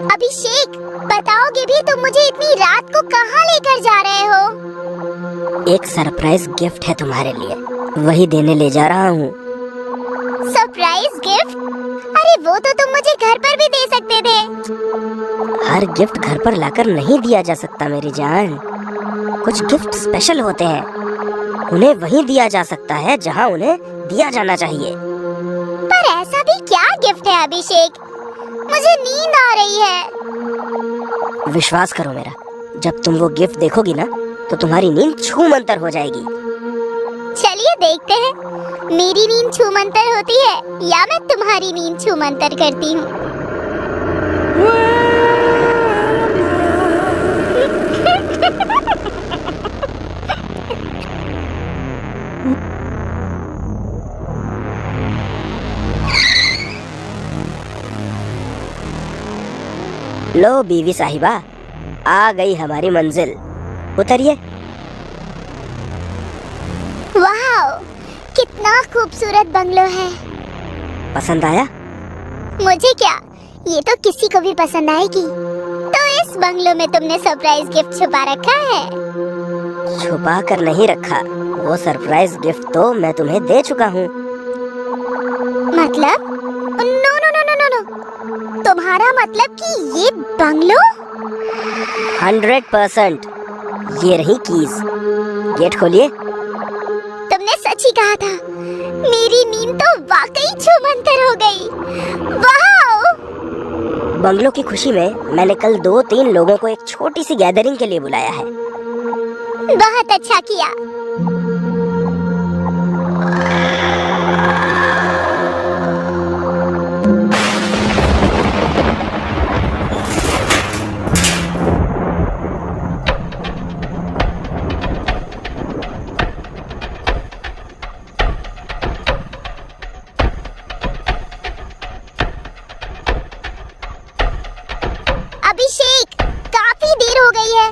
अभिषेक, बताओगे भी तुम मुझे इतनी रात को कहाँ लेकर जा रहे हो? एक सरप्राइज गिफ्ट है तुम्हारे लिए, वही देने ले जा रहा हूँ। Surprise gift? अरे वो तो तुम मुझे घर पर भी दे सकते थे। हर गिफ्ट घर पर लाकर नहीं दिया जा सकता मेरी जान। कुछ गिफ्ट स्पेशल होते हैं, उन्हें वहीं दिया जा सकता है जहाँ उन्हें दिया जाना चाहिए। पर ऐसा भी क्या गिफ्ट है अभिषेक? मुझे नींद आ रही है। विश्वास करो मेरा, जब तुम वो गिफ्ट देखोगी ना तो तुम्हारी नींद छूमंतर हो जाएगी। चलिए देखते हैं, मेरी नींद छूमंतर होती है या मैं तुम्हारी नींद छूमंतर करती हूँ। लो बीवी साहिबा, आ गई हमारी मंजिल, उतरिए। वाह, कितना खूबसूरत बंगलो है। पसंद आया? मुझे क्या, ये तो किसी को भी पसंद आएगी। तो इस बंगलो में तुमने सरप्राइज गिफ्ट छुपा रखा है? छुपा कर नहीं रखा, वो सरप्राइज गिफ्ट तो मैं तुम्हें दे चुका हूँ। मतलब? No no no no no no, तुम्हारा मतलब कि ये बंगलो? 100%। ये रही कीज, गेट खोलिए। तुमने सच ही कहा था, मेरी नींद तो वाकई छूमंतर हो गई। वाह! बंगलों की खुशी में मैंने कल 2-3 लोगों को एक छोटी सी गैदरिंग के लिए बुलाया है। बहुत अच्छा किया। अभिषेक, काफी देर हो गई है,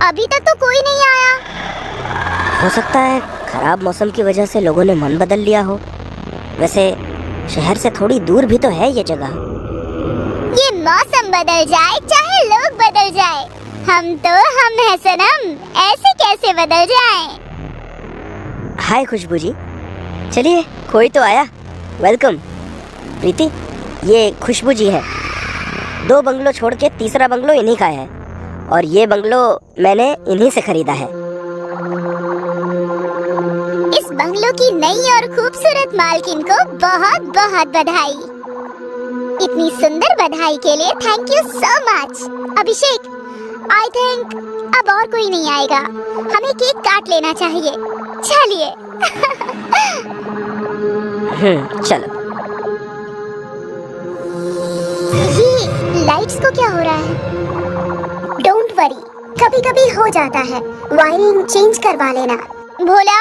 अभी तक तो कोई नहीं आया। हो सकता है खराब मौसम की वजह से लोगों ने मन बदल लिया हो। वैसे शहर से थोड़ी दूर भी तो है ये जगह। ये मौसम बदल जाए चाहे लोग बदल जाए, हम तो हम हैं सनम, ऐसे कैसे बदल जाएं? हाय खुशबू जी, चलिए कोई तो आया। वेलकम। प्रीति, ये खुशबू जी है। 2 बंगलो छोड़ के तीसरा बंगलो इन्हीं का है, और ये बंगलो मैंने इन्हीं से खरीदा है। इस बंगलो की नई और खूबसूरत मालकिन को बहुत बहुत बधाई। इतनी सुंदर बधाई के लिए thank you so much. Abhishek, I think अब और कोई नहीं आएगा, हमें केक काट लेना चाहिए। चलिए। चलो। ये लाइट्स को क्या हो रहा है? डोंट वरी, कभी कभी हो जाता है, वायरिंग चेंज करवा लेना। भोला,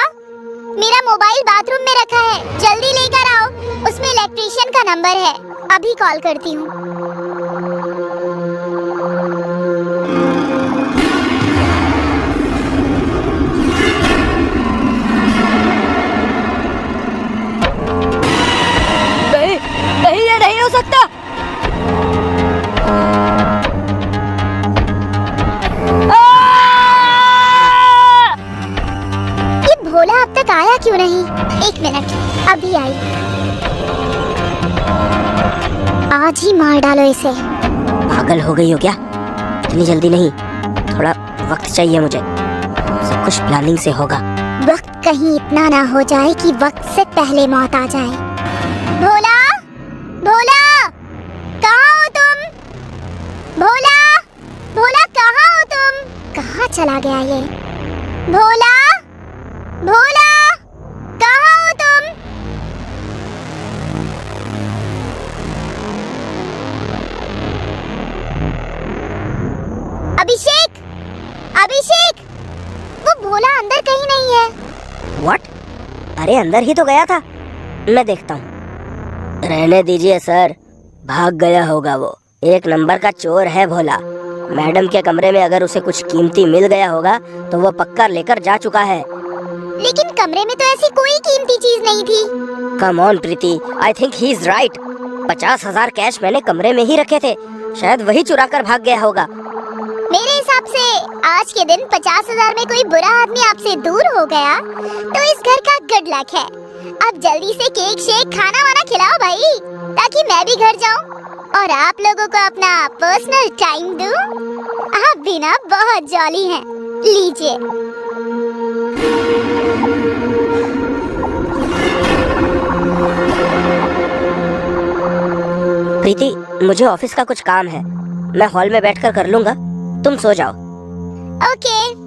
मेरा मोबाइल बाथरूम में रखा है, जल्दी लेकर आओ, उसमें इलेक्ट्रीशियन का नंबर है, अभी कॉल करती हूँ। नहीं नहीं, ये नहीं हो सकता। ये भोला अब तक आया क्यों नहीं? 1 मिनट, अभी आई। आज ही मार डालो इसे। पागल हो गई हो क्या? इतनी जल्दी नहीं, थोड़ा वक्त चाहिए मुझे, सब कुछ प्लानिंग से होगा। वक्त कहीं इतना ना हो जाए कि वक्त से पहले मौत आ जाए। भोला, भोला, कहाँ हो तुम? भोला, भोला कहाँ हो तुम? कहाँ चला गया ये? भोला, भोला, कहाँ हो तुम? अभिषेक, अभिषेक, वो भोला अंदर कहीं नहीं है। व्हाट? अरे अंदर ही तो गया था, मैं देखता हूँ। रहने दीजिए सर, भाग गया होगा वो। 1 नंबर का चोर है भोला। मैडम के कमरे में अगर उसे कुछ कीमती मिल गया होगा तो वो पक्का लेकर जा चुका है। लेकिन कमरे में तो ऐसी कोई कीमती चीज नहीं थी। Come on Preeti, I think he is right. 50,000 cash मैंने कमरे में ही रखे थे, शायद वही चुरा कर भाग गया होगा। मेरे हिसाब से आज के दिन 50,000 में कोई बुरा आदमी आपसे दूर हो गया तो इस घर का गुड लक है। अब जल्दी से केक शेक खाना वाना खिलाओ भाई, ताकि मैं भी घर जाऊं और आप लोगों को अपना पर्सनल टाइम दूं। आप भी ना बहुत जॉली हैं। लीजिए। प्रीति, मुझे ऑफिस का कुछ काम है, मैं हॉल में बैठकर कर लूंगा, तुम सो जाओ। ओके।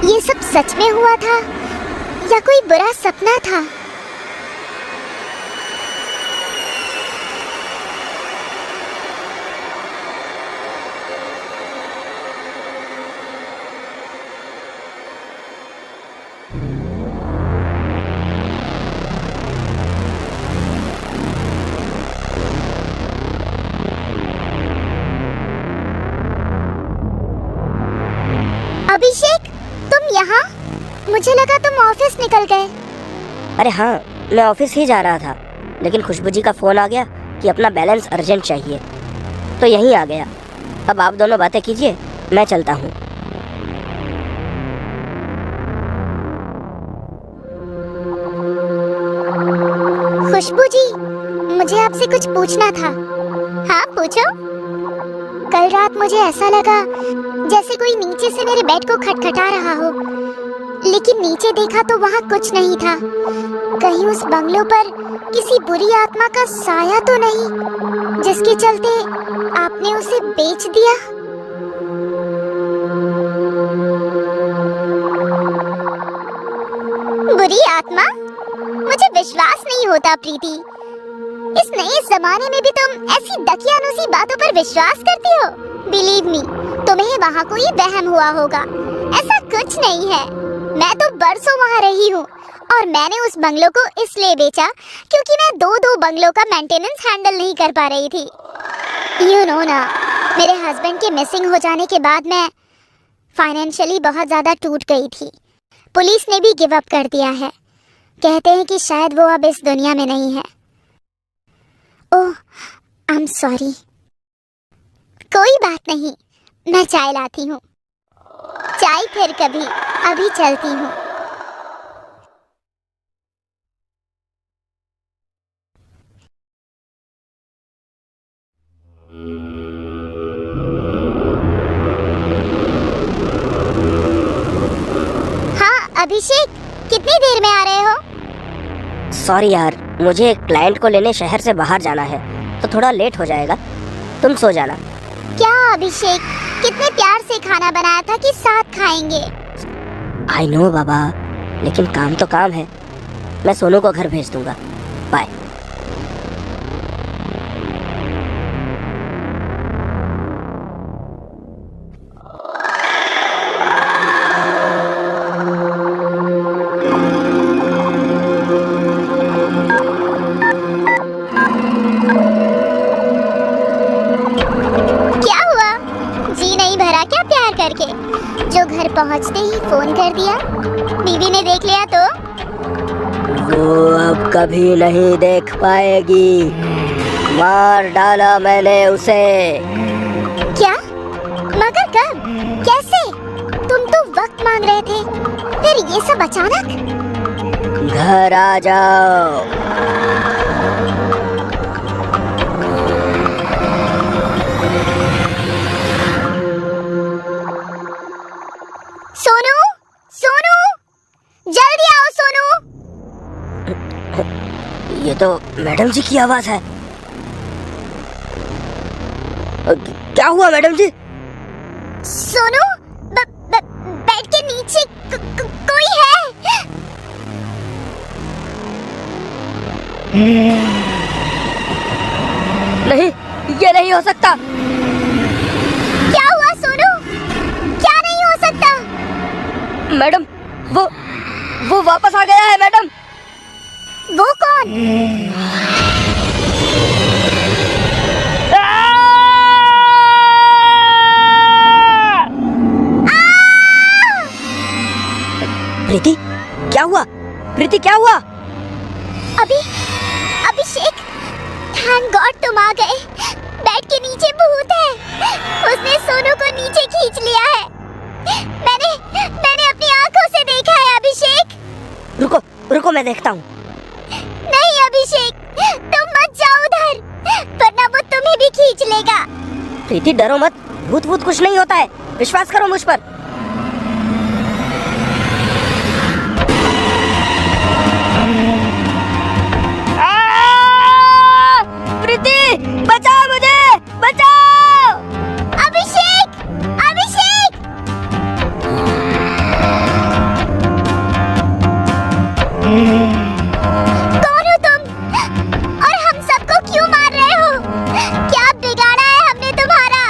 ये सब सच में हुआ था या कोई बुरा सपना था? अभिषेक, तुम यहाँ? मुझे लगा तुम ऑफिस निकल गए। अरे हाँ, मैं ऑफिस ही जा रहा था, लेकिन खुशबू जी का फोन आ गया कि अपना बैलेंस अर्जेंट चाहिए, तो यहीं आ गया। अब आप दोनों बातें कीजिए, मैं चलता हूँ। खुशबू जी, मुझे आपसे कुछ पूछना था। हाँ पूछो। कल रात मुझे ऐसा लगा जैसे कोई नीचे से मेरे बेड को खटखटा रहा हो, लेकिन नीचे देखा तो वहाँ कुछ नहीं था। कहीं उस बंगलों पर किसी बुरी आत्मा का साया तो नहीं, जिसके चलते आपने उसे बेच दिया? बुरी आत्मा? मुझे विश्वास नहीं होता प्रीति। इस नए जमाने में भी तुम ऐसी दकियानुसी बातों पर विश्वास करती हो? बिलीव मी, तुम्हें वहाँ कोई वहम हुआ होगा। ऐसा कुछ नहीं है। मैं तो बरसों वहाँ रही हूँ और मैंने उस बंगलो को इसलिए बेचा क्योंकि मैं दो बंगलों का मेंटेनेंस हैंडल नहीं कर पा रही थी। यू नो ना, मेरे हस्बैंड के मिसिंग हो जाने के बाद मैं फाइनेंशियली बहुत ज़्यादा टूट गई थी। पुलिस ने भी गिव अप कर दिया है। कहते हैं कि शायद वो अब इस दुनिया में नहीं है। ओह, आई एम सॉरी। कोई बात नहीं, मैं चाय लाती हूँ। चाय फिर कभी, अभी चलती हूँ। हाँ अभिषेक, कितनी देर में आ रहे हो? सॉरी यार, मुझे एक क्लाइंट को लेने शहर से बाहर जाना है, तो थोड़ा लेट हो जाएगा, तुम सो जाना। क्या अभिषेक, कितने प्यार से खाना बनाया था कि साथ खाएंगे। आई नो बाबा, लेकिन काम तो काम है। मैं सोनू को घर भेज दूंगा। बाय। क्या हुआ? जी नहीं भरा क्या प्यार करके, जो घर पहुंचते ही फोन कर दिया? बीवी ने देख लिया तो? वो अब कभी नहीं देख पाएगी, मार डाला मैंने उसे। क्या? मगर कब? कैसे? तुम तो वक्त मांग रहे थे, फिर ये सब अचानक? घर आ जाओ। सोनू, सोनू, जल्दी आओ सोनू। ये तो मैडम जी की आवाज है। क्या हुआ मैडम जी? सोनू, बेड के नीचे कोई है। नहीं, ये नहीं हो सकता। क्या हुआ सोनू? क्या नहीं हो सकता? मैडम, वो वो वापस आ गया है मैडम। वो कौन? प्रीति, क्या हुआ? प्रीति, क्या हुआ? अभिषेक, थैंक गॉड तुम आ गए। बेड के नीचे भूत है, उसने सोनू को नीचे खींच लिया है। मैंने अपनी आंखों से देखा है अभिषेक। रुको रुको, मैं देखता हूँ। नहीं अभिषेक, तुम मत जाओ उधर, वरना वो तुम्हें भी खींच लेगा। प्रीति डरो मत, भूत भूत कुछ नहीं होता है, विश्वास करो मुझ पर। प्रीति, बचाओ मुझे, बचाओ। अभिषेक, अभिषेक! कौन हो तुम? और हम सबको क्यों मार रहे हो? क्या बिगाड़ा है हमने तुम्हारा?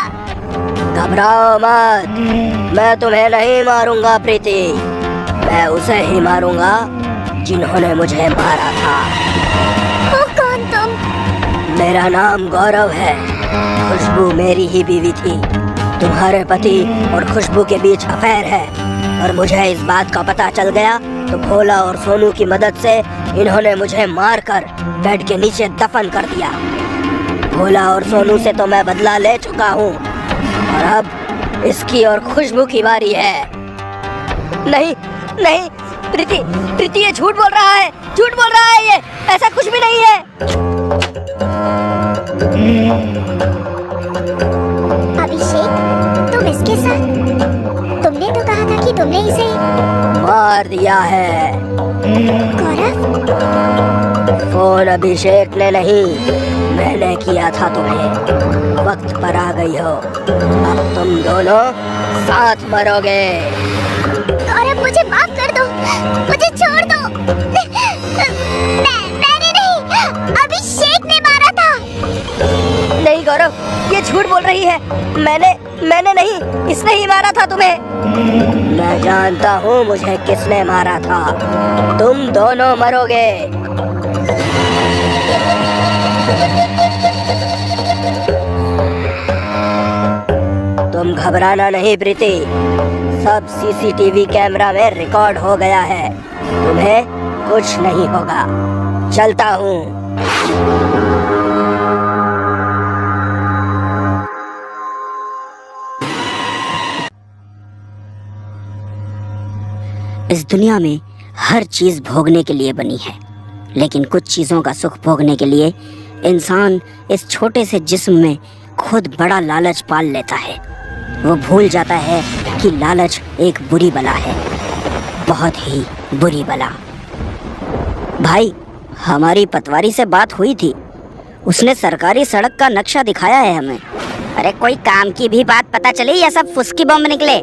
घबराओ मत, मैं तुम्हें नहीं मारूंगा प्रीति, मैं उसे ही मारूंगा जिन्होंने मुझे मारा था। वो कौन तुम? मेरा नाम गौरव है। खुशबू मेरी ही बीवी थी। तुम्हारे पति और खुशबू के बीच अफेयर है, और मुझे इस बात का पता चल गया तो भोला और सोनू की मदद से इन्होंने मुझे मारकर बेड के नीचे दफन कर दिया। भोला और सोनू से तो मैं बदला ले चुका हूँ, और अब इसकी और खुशबू की बारी है। नहीं नहीं प्रीति, प्रीति ये झूठ बोल रहा है, झूठ बोल रहा है, ये ऐसा कुछ भी नहीं है। अभिषेक, तुम इसके साथ? तुमने तो कहा था कि तुमने इसे मार दिया है। गौरव? फोन अभिषेक ने नहीं, मैंने किया था तुम्हें। वक्त पर आ गई हो, अब तुम दोनों साथ मरोगे। गौरव, मुझे माफ कर दो, मुझे छोड़ दो। मैंने नहीं, अभिषेक ने मारा था। नहीं गौरव, ये झूठ बोल रही है। मैंने नहीं, इसने ही मारा था तुम्हें। मैं जानता हूँ मुझे किसने मारा था। तुम दोनों मरोगे। तुम घबराना नहीं प्रीति, सब सीसीटीवी कैमरा में रिकॉर्ड हो गया है। तुम्हें कुछ नहीं होगा। चलता हूँ। इस दुनिया में हर चीज भोगने के लिए बनी है, लेकिन कुछ चीजों का सुख भोगने के लिए इंसान इस छोटे से जिस्म में खुद बड़ा लालच पाल लेता है। वो भूल जाता है कि लालच एक बुरी बला है, बहुत ही बुरी बला। भाई, हमारी पटवारी से बात हुई थी, उसने सरकारी सड़क का नक्शा दिखाया है हमें। अरे कोई काम की भी बात पता चली या सब फुसकी बम निकले?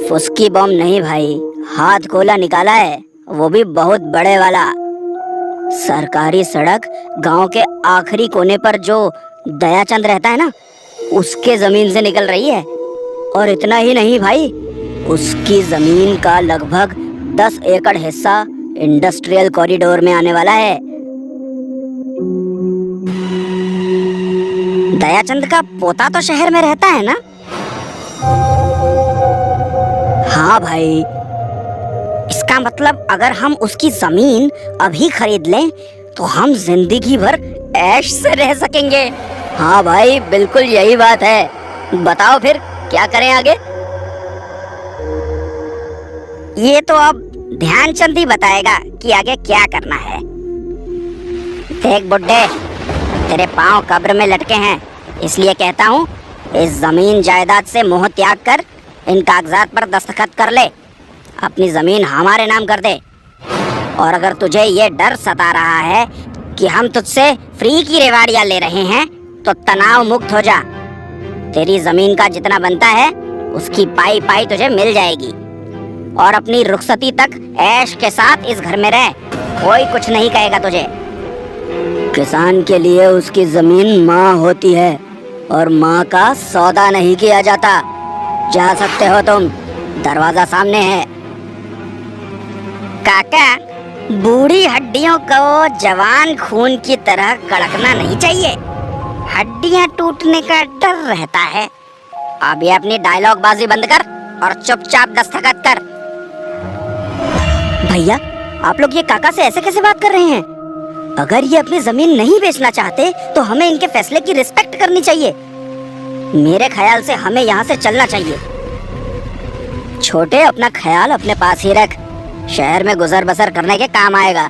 फुसकी बम नहीं भाई, हाथ गोला निकाला है, वो भी बहुत बड़े वाला। सरकारी सड़क गांव के आखिरी कोने पर जो दयाचंद रहता है ना, उसके जमीन से निकल रही है। और इतना ही नहीं भाई, उसकी जमीन का लगभग 10 एकड़ हिस्सा इंडस्ट्रियल कॉरिडोर में आने वाला है। दयाचंद का पोता तो शहर में रहता है ना? हाँ भाई, इसका मतलब अगर हम उसकी जमीन अभी खरीद लें तो हम जिंदगी भर ऐश से रह सकेंगे। हाँ भाई, बिल्कुल यही बात है। बताओ फिर क्या करें आगे? ये तो अब ध्यानचंद ही बताएगा कि आगे क्या करना है। देख बुड्ढे, तेरे पांव कब्र में लटके हैं, इसलिए कहता हूँ इस जमीन जायदाद से मोह त्याग कर इन कागजात पर दस्तखत कर ले, अपनी जमीन हमारे नाम कर दे। और अगर तुझे ये डर सता रहा है कि हम तुझसे फ्री की रेवाड़ियां ले रहे हैं तो तनाव मुक्त हो जा। तेरी जमीन का जितना बनता है उसकी पाई पाई तुझे मिल जाएगी, और अपनी रुखसती तक ऐश के साथ इस घर में रह, कोई कुछ नहीं कहेगा तुझे। किसान के लिए उसकी जमीन माँ होती है, और माँ का सौदा नहीं किया जाता। जा सकते हो तुम, दरवाजा सामने है। काका, बूढ़ी हड्डियों को जवान खून की तरह कड़कना नहीं चाहिए। हड्डियां टूटने का डर रहता है। अब ये अपनी डायलॉग बाजी बंद कर और चुपचाप दस्तखत कर। भैया, आप लोग ये काका से ऐसे कैसे बात कर रहे हैं? अगर ये अपनी जमीन नहीं बेचना चाहते तो हमें इनके फैसले की रिस्पेक्ट करनी चाहिए। मेरे ख्याल से हमें यहाँ से चलना चाहिए। छोटे, अपना ख्याल अपने पास ही रख, शहर में गुजर बसर करने के काम आएगा।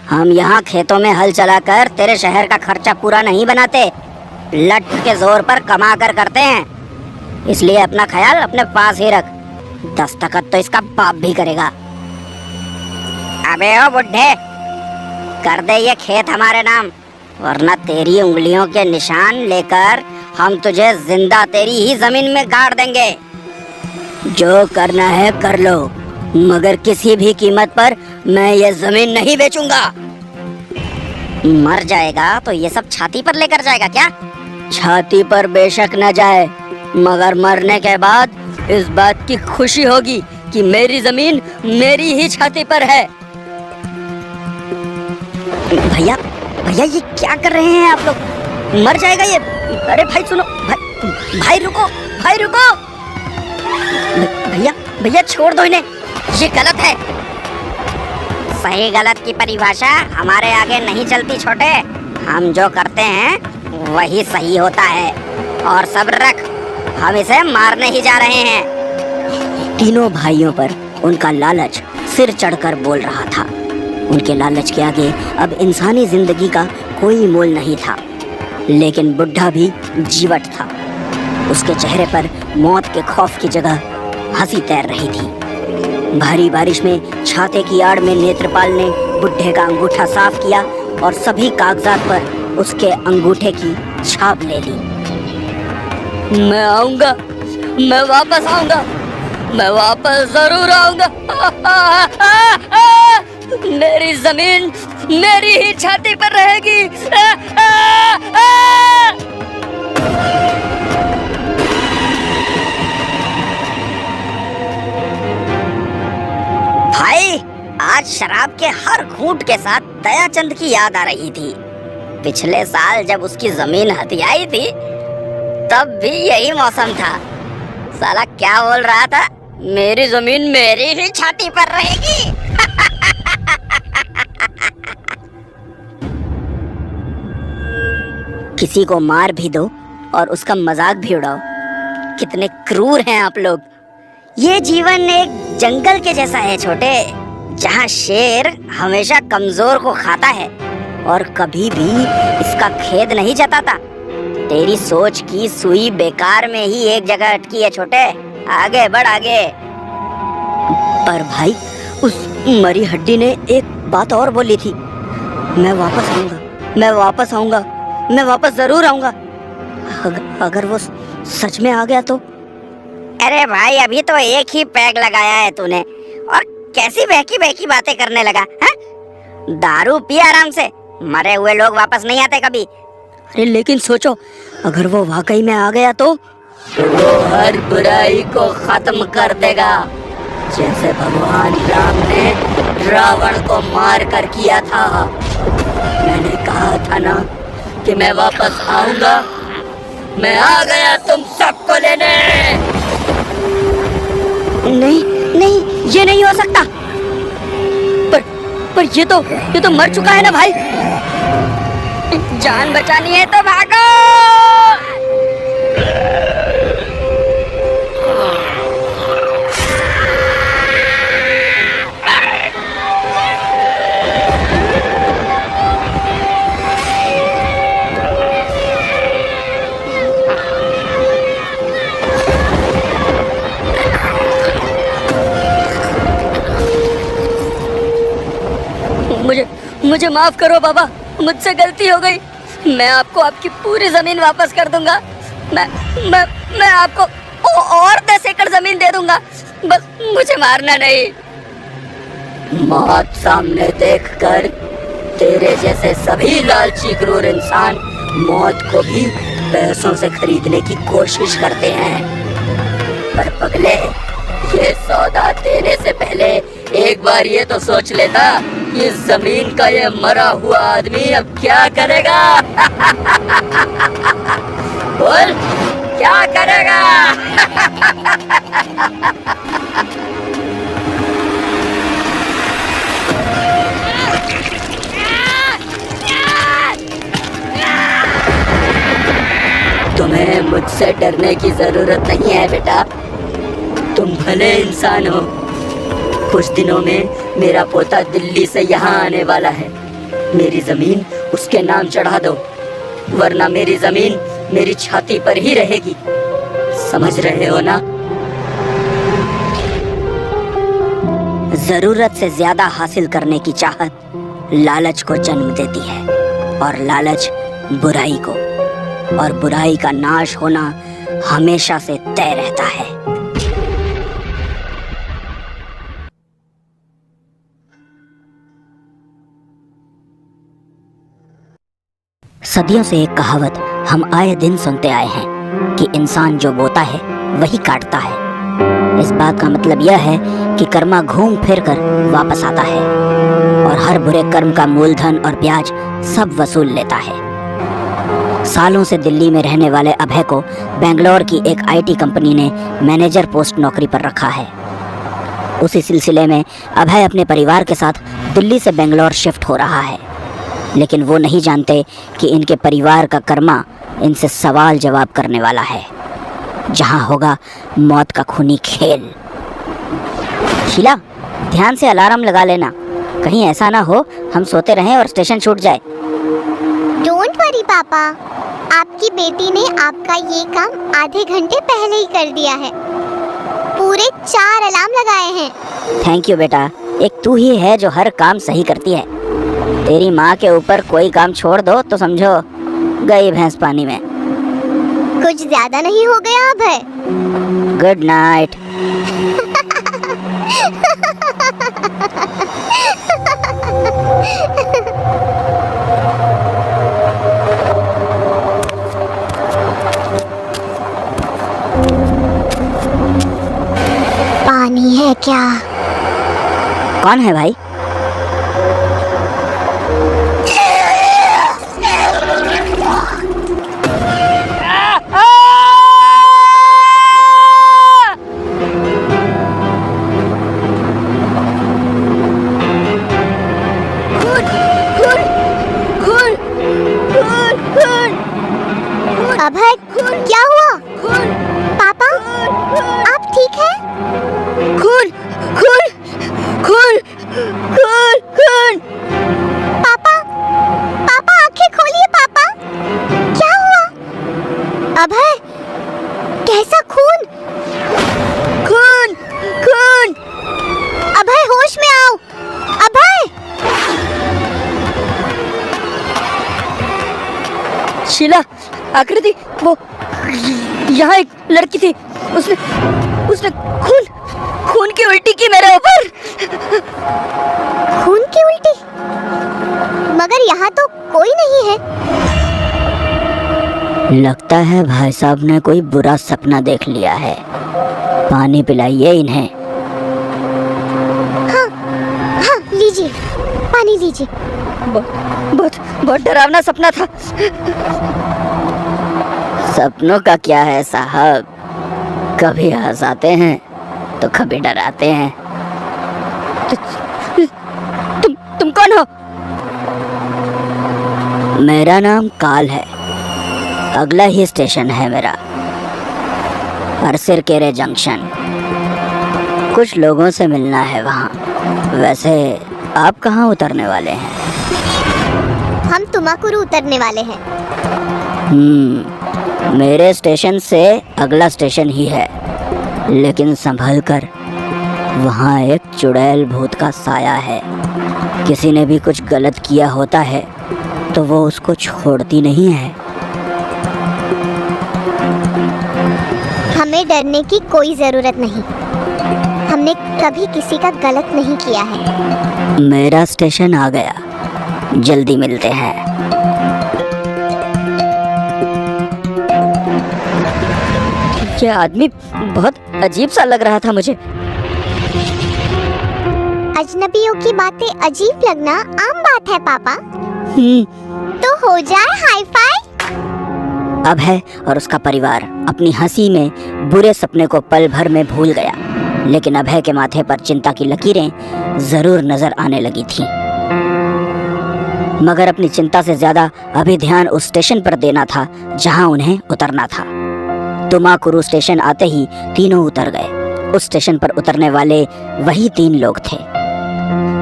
हम यहाँ खेतों में हल चलाकर तेरे शहर का खर्चा पूरा नहीं बनाते, लट के जोर पर कमा कर करते हैं। इसलिए अपना ख्याल अपने पास ही रख। दस्तखत तो इसका बाप भी करेगा। अबे ओ बुड्ढे, कर दे ये खेत हमारे नाम, वरना तेरी उंगलियों के निशान लेकर हम तुझे जिंदा तेरी ही जमीन में गाड़ देंगे। जो करना है कर लो, मगर किसी भी कीमत पर मैं ये जमीन नहीं बेचूंगा। मर जाएगा तो ये सब छाती पर लेकर जाएगा क्या? छाती पर बेशक न जाए, मगर मरने के बाद इस बात की खुशी होगी कि मेरी जमीन मेरी ही छाती पर है। भैया, भैया ये क्या कर रहे हैं आप लोग? मर जाएगा ये। अरे भाई सुनो, भाई रुको, भाई रुको। भैया, भैया छोड़ दो इन्हें, ये गलत है। सही गलत की परिभाषा हमारे आगे नहीं चलती छोटे। हम जो करते हैं वही सही होता है। और सब्र रख, हम इसे मारने ही जा रहे हैं। तीनों भाइयों पर उनका लालच सिर चढ़कर बोल रहा था। उनके लालच के आगे अब इंसानी जिंदगी का कोई मोल नहीं था। लेकिन बुढ़ा भी जीवट था। उसके चेहरे पर मौत के खौफ की जगह हंसी तैर रही थी। भारी बारिश में छाते की आड़ में नेत्रपाल ने बुढ़े का अंगूठा साफ किया और सभी कागजात पर उसके अंगूठे की छाप ले ली। मैं आऊंगा, मैं वापस आऊंगा, मैं वापस जरूर आऊंगा। मेरी जमीन मेरी ही छाती पर रहेगी। भाई, आज शराब के हर घूंट के साथ दयाचंद की याद आ रही थी। पिछले साल जब उसकी जमीन हथियाई थी तब भी यही मौसम था। साला क्या बोल रहा था? मेरी जमीन मेरी ही छाती पर रहेगी। किसी को मार भी दो और उसका मजाक भी उड़ाओ। कितने क्रूर हैं आप लोग। ये जीवन एक जंगल के जैसा है छोटे, जहाँ शेर हमेशा कमजोर को खाता है और कभी भी इसका खेद नहीं जताता। तेरी सोच की सुई बेकार में ही एक जगह अटकी है छोटे। आगे बढ़ आगे। पर भाई, उस मरी हड्डी ने एक बात और बोली थी। मैं वापस आऊंगा, मैं वापस आऊंगा, मैं वापस जरूर आऊंगा। अगर वो सच में आ गया तो? अरे भाई, अभी तो एक ही पैग लगाया है तूने और कैसी बहकी बहकी बातें करने लगा है? दारू पी आराम से, मरे हुए लोग वापस नहीं आते कभी। अरे लेकिन सोचो, अगर वो वाकई में आ गया तो वो हर बुराई को खत्म कर देगा, जैसे भगवान राम ने रावण को मार कर किया था। मैंने कहा था ना कि मैं वापस आऊंगा। मैं आ गया तुम सबको लेने। नहीं नहीं, ये नहीं हो सकता। पर ये तो मर चुका है ना भाई। जान बचानी है तो भागो। मुझे माफ करो बाबा, मुझसे गलती हो गई। मैं आपको आपकी पूरी जमीन वापस कर दूंगा। मैं आपको और 10 एकड़ जमीन दे दूंगा, बस मुझे मारना नहीं। मौत सामने देखकर तेरे जैसे सभी लालची क्रूर इंसान मौत को भी पैसों से खरीदने की कोशिश करते हैं। पर पगले, ये सौदा देने से पहले एक बार ये तो सोच लेता कि इस जमीन का ये मरा हुआ आदमी अब क्या करेगा। बोल, क्या करेगा? तुम्हें मुझसे डरने की जरूरत नहीं है बेटा। तुम भले इंसान हो। कुछ दिनों में मेरा पोता दिल्ली से यहाँ आने वाला है। मेरी जमीन उसके नाम चढ़ा दो, वरना मेरी जमीन मेरी छाती पर ही रहेगी। समझ रहे हो ना? जरूरत से ज्यादा हासिल करने की चाहत लालच को जन्म देती है, और लालच बुराई को, और बुराई का नाश होना हमेशा से तय रहता है। सदियों से एक कहावत हम आए दिन सुनते आए हैं कि इंसान जो बोता है वही काटता है। इस बात का मतलब यह है कि कर्मा घूम फिर कर वापस आता है और हर बुरे कर्म का मूलधन और ब्याज सब वसूल लेता है। सालों से दिल्ली में रहने वाले अभय को बेंगलोर की एक आईटी कंपनी ने मैनेजर पोस्ट नौकरी पर रखा है। उसी सिलसिले में अभय अपने परिवार के साथ दिल्ली से बेंगलोर शिफ्ट हो रहा है, लेकिन वो नहीं जानते कि इनके परिवार का कर्मा इनसे सवाल जवाब करने वाला है, जहां होगा मौत का खूनी खेल। शीला, ध्यान से अलार्म लगा लेना, कहीं ऐसा ना हो हम सोते रहें और स्टेशन छूट जाए। डोंट वरी पापा, आपकी बेटी ने आपका ये काम आधे घंटे पहले ही कर दिया है। पूरे 4 अलार्म लगाए हैं। थैंक यू बेटा, एक तू ही है जो हर काम सही करती है। तेरी माँ के ऊपर कोई काम छोड़ दो तो समझो गई भैंस पानी में। कुछ ज्यादा नहीं हो गया अभय? Good night. पानी है क्या? कौन है भाई? अभय, क्या हुआ? पापा, आप ठीक हैं? खून, खून, खून, खून, खून। पापा, पापा आंखें खोलिए पापा। क्या हुआ? अभय, कैसा खून? खून, खून। अभय, होश में आओ। अभय! शीला, आकृति, वो यहाँ एक लड़की थी, उसने खून खून की उल्टी की मेरे ऊपर। खून की उल्टी? मगर यहाँ तो कोई नहीं है। लगता है भाई साहब ने कोई बुरा सपना देख लिया है। पानी पिलाइए इन्हें। हाँ, हाँ, लीजिए, पानी लीजिए। बहुत डरावना सपना था। सपनों का क्या है साहब, कभी हंसाते हैं तो कभी डराते हैं। तुम कौन हो? मेरा नाम काल है, अगला ही स्टेशन है मेरा, अरसिर केरे जंक्शन। कुछ लोगों से मिलना है वहाँ। वैसे आप कहाँ उतरने वाले हैं? हम तुमाकुरु उतरने वाले हैं। मेरे स्टेशन से अगला स्टेशन ही है, लेकिन संभल कर, वहाँ एक चुड़ैल भूत का साया है। किसी ने भी कुछ गलत किया होता है तो वो उसको छोड़ती नहीं है। हमें डरने की कोई जरूरत नहीं। हमने कभी किसी का गलत नहीं किया है। मेरा स्टेशन आ गया, जल्दी मिलते हैं। यह आदमी बहुत अजीब सा लग रहा था मुझे। अजनबियों की बातें अजीब लगना आम बात है पापा। तो हो जाए हाई फाई। अभय और उसका परिवार अपनी हंसी में बुरे सपने को पल भर में भूल गया, लेकिन अभय के माथे पर चिंता की लकीरें जरूर नजर आने लगी थीं। मगर अपनी चिंता से ज्यादा अभी ध्यान उस स्टेशन पर देना था जहां उन्हें उतरना था। तुमाकुरु स्टेशन आते ही तीनों उतर गए। उस स्टेशन पर उतरने वाले वही 3 लोग थे।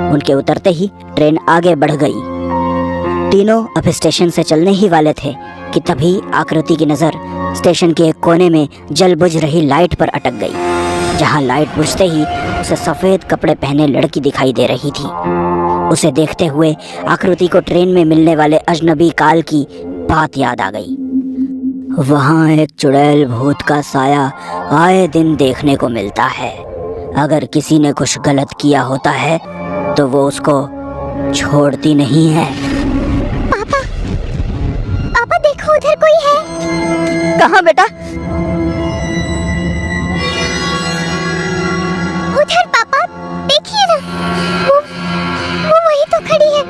उनके उतरते ही ट्रेन आगे बढ़ गई। तीनों अब स्टेशन से चलने ही वाले थे कि तभी आकृति की नजर स्टेशन के एक कोने में जल बुझ रही लाइट पर अटक गई, जहां लाइट बुझते ही उसे सफेद कपड़े पहने लड़की दिखाई दे रही थी। उसे देखते हुए आकृति को ट्रेन में मिलने वाले अजनबी काल की बात याद आ गई। वहां एक चुड़ैल भूत का साया आए दिन देखने को मिलता है। अगर किसी ने कुछ गलत किया होता है तो वो उसको छोड़ती नहीं है। पापा, पापा देखो उधर कोई है। कहाँ बेटा? उधर पापा, देखिए ना, वो वही तो खड़ी है।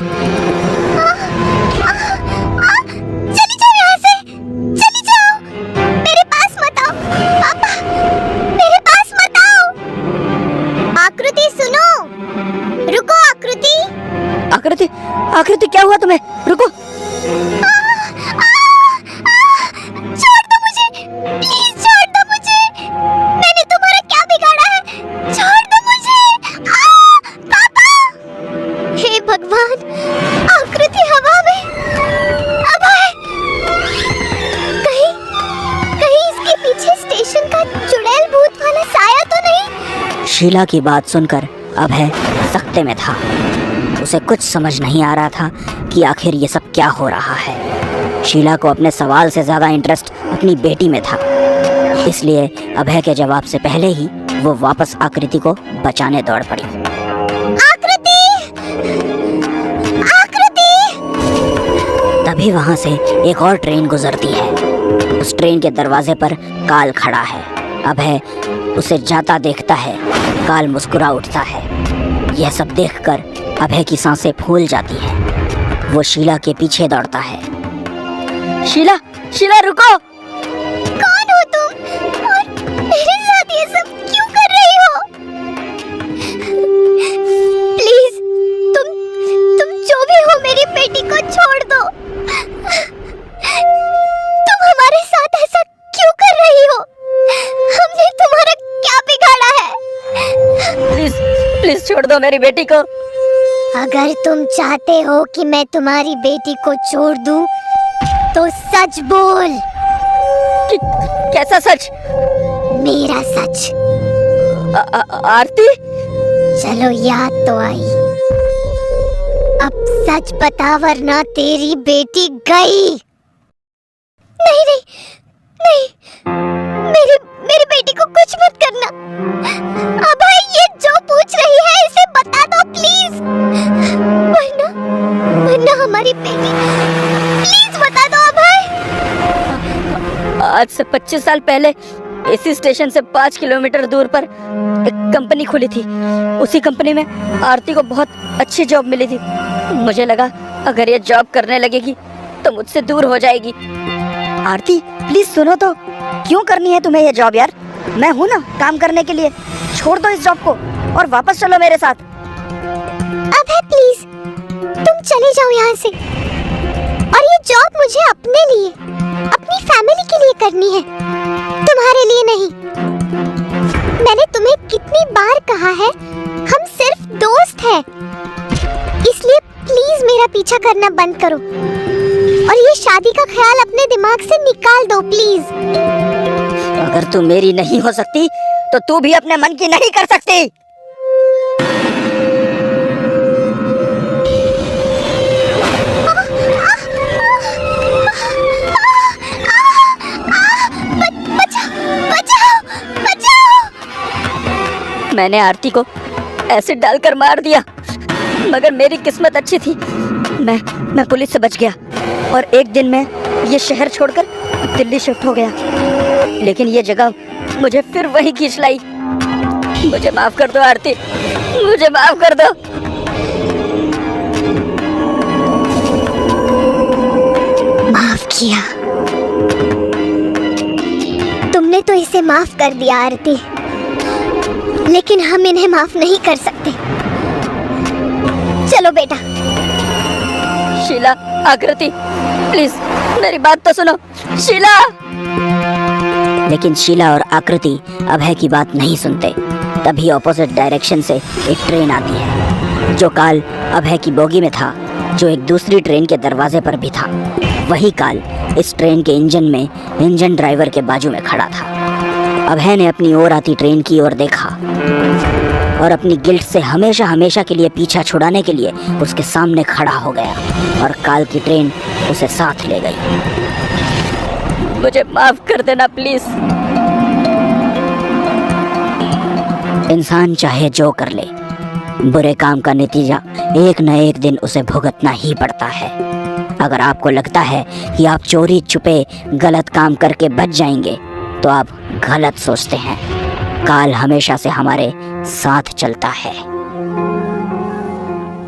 चली जाओ यहाँ से, चली जाओ। मेरे पास मत आओ पापा, मेरे पास मत आओ। आकृति सुनो, रुको आकृति। आकृति, आकृति क्या हुआ तुम्हें? रुको। छोड़ दो मुझे, प्लीज छोड़ दो मुझे। मैंने तुम्हारा क्या बिगाड़ा है? छोड़ दो मुझे। पापा, हे भगवान, आकृति हवा में। अभय, कहीं इसके पीछे स्टेशन का चुड़ैल भूत वाला साया तो नहीं? शीला की बात सुनकर अभय सख्ते में था। उसे कुछ समझ नहीं आ रहा था कि आखिर ये सब क्या हो रहा है। शीला को अपने सवाल से ज्यादा इंटरेस्ट अपनी बेटी में था, इसलिए अभय के जवाब से पहले ही वो वापस आकृति को बचाने दौड़ पड़ी। आकृति! आकृति! तभी वहां से एक और ट्रेन गुजरती है। उस ट्रेन के दरवाजे पर काल खड़ा है। अभय उसे जाता देखता है। काल मुस्कुरा उठता है। यह सब देखकर अभय की सांसें फूल जाती हैं। वो शीला के पीछे दौड़ता है। शीला, शीला रुको! कौन हो तुम और मेरे साथ ये सब क्यों कर रही हो? प्लीज, तुम जो भी हो मेरी बेटी को छोड़ दो। तुम हमारे साथ ऐसा क्यों कर रही हो? हमने तुम्हारा क्या बिगाड़ा है? प्लीज, प्लीज छोड़ दो मेरी बेटी को। अगर तुम चाहते हो कि मैं तुम्हारी बेटी को छोड़ दूं, तो सच बोल। कैसा सच? मेरा सच। आरती? चलो याद तो आई। अब सच बता वरना तेरी बेटी गई। नहीं नहीं नहीं, मेरी बेटी को कुछ मत करना। अभय, ये जो पूछ रही है इसे बता दो प्लीज, वरना हमारी बेटी। प्लीज बता दो अभय। आज से 25 साल पहले इसी स्टेशन से 5 किलोमीटर दूर पर एक कंपनी खुली थी। उसी कंपनी में आरती को बहुत अच्छी जॉब मिली थी। मुझे लगा अगर ये जॉब करने लगेगी तो मुझसे दूर हो जाएगी। आरती प्लीज सुनो तो, क्यों करनी है तुम्हें ये जॉब यार? मैं हूँ ना काम करने के लिए। छोड़ दो इस जॉब को और वापस चलो मेरे साथ। अभय प्लीज, तुम चले जाओ यहाँ से। और ये जॉब मुझे अपने लिए, अपनी फैमिली के लिए करनी है, तुम्हारे लिए नहीं। मैंने तुम्हें कितनी बार कहा है, हम सिर्फ दोस्त हैं। इसलिए प्लीज मेरा पीछा करना बंद करो और ये शादी का ख्याल अपने दिमाग से निकाल दो प्लीज। अगर तू मेरी नहीं हो सकती तो तू भी अपने मन की नहीं कर सकती। मैंने आरती को एसिड डालकर मार दिया, मगर मेरी किस्मत अच्छी थी। मैं पुलिस से बच गया और एक दिन में ये शहर छोड़कर दिल्ली शिफ्ट हो गया। लेकिन ये जगह मुझे फिर वही खींच लाई। मुझे माफ कर दो आरती, मुझे माफ कर दो। माफ किया? तुमने तो इसे माफ कर दिया आरती, लेकिन हम इन्हें माफ नहीं कर सकते। चलो बेटा। शीला, आकृति, प्लीज मेरी बात तो सुनो। शीला। लेकिन शीला और आकृति अभय की बात नहीं सुनते। तभी ऑपोजिट डायरेक्शन से एक ट्रेन आती है। जो काल अभय की बोगी में था, जो एक दूसरी ट्रेन के दरवाजे पर भी था, वही काल इस ट्रेन के इंजन में इंजन ड्राइवर के बाजू में खड़ा था। अभय ने अपनी ओर आती ट्रेन की ओर देखा और अपनी गिल्ट से हमेशा हमेशा के लिए पीछा छुड़ाने के लिए उसके सामने खड़ा हो गया और काल की ट्रेन उसे साथ ले गई। मुझे माफ कर देना प्लीज। इंसान चाहे जो कर ले, बुरे काम का नतीजा एक न एक दिन उसे भुगतना ही पड़ता है। अगर आपको लगता है कि आप चोरी छुपे गलत काम करके बच जाएंगे, तो आप गलत सोचते हैं। काल हमेशा से हमारे साथ चलता है।